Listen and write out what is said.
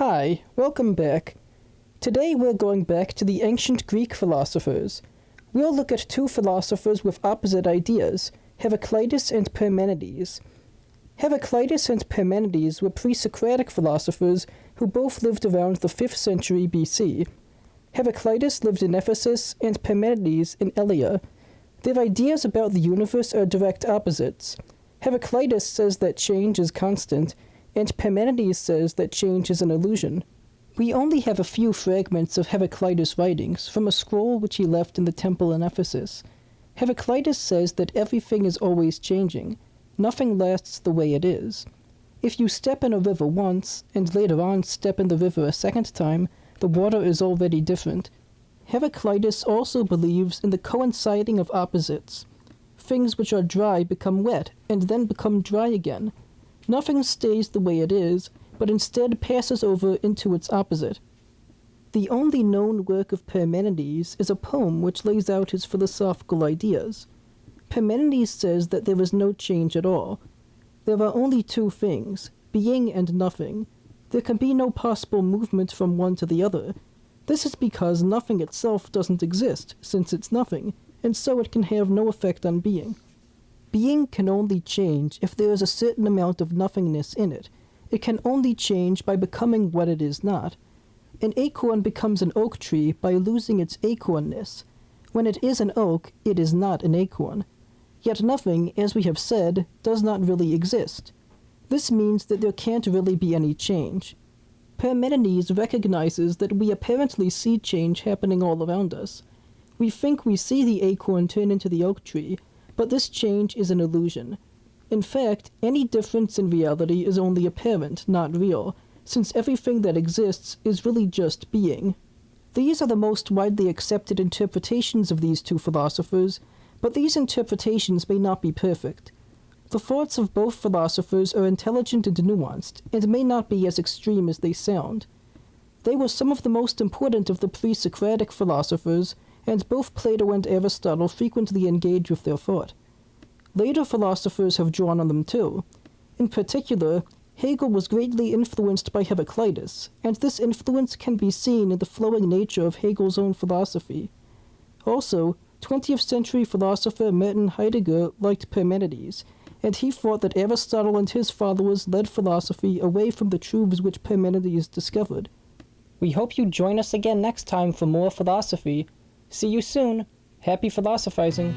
Hi, welcome back. Today we're going back to the ancient Greek philosophers. We'll look at two philosophers with opposite ideas, Heraclitus and Parmenides. Heraclitus and Parmenides were pre-Socratic philosophers who both lived around the 5th century BC. Heraclitus lived in Ephesus and Parmenides in Elea. Their ideas about the universe are direct opposites. Heraclitus says that change is constant, and Parmenides says that change is an illusion. We only have a few fragments of Heraclitus' writings from a scroll which he left in the temple in Ephesus. Heraclitus says that everything is always changing. Nothing lasts the way it is. If you step in a river once, and later on step in the river a second time, the water is already different. Heraclitus also believes in the coinciding of opposites. Things which are dry become wet, and then become dry again. Nothing stays the way it is, but instead passes over into its opposite. The only known work of Parmenides is a poem which lays out his philosophical ideas. Parmenides says that there is no change at all. There are only two things, being and nothing. There can be no possible movement from one to the other. This is because nothing itself doesn't exist, since it's nothing, and so it can have no effect on being. Being can only change if there is a certain amount of nothingness in it. It can only change by becoming what it is not. An acorn becomes an oak tree by losing its acornness. When it is an oak, it is not an acorn. Yet nothing, as we have said, does not really exist. This means that there can't really be any change. Parmenides recognizes that we apparently see change happening all around us. We think we see the acorn turn into the oak tree, but this change is an illusion. In fact, any difference in reality is only apparent, not real, since everything that exists is really just being. These are the most widely accepted interpretations of these two philosophers, but these interpretations may not be perfect. The thoughts of both philosophers are intelligent and nuanced, and may not be as extreme as they sound. They were some of the most important of the pre-Socratic philosophers, and both Plato and Aristotle frequently engage with their thought. Later philosophers have drawn on them too. In particular, Hegel was greatly influenced by Heraclitus, and this influence can be seen in the flowing nature of Hegel's own philosophy. Also, 20th century philosopher Martin Heidegger liked Parmenides, and he thought that Aristotle and his followers led philosophy away from the truths which Parmenides discovered. We hope you join us again next time for more philosophy. See you soon. Happy philosophizing.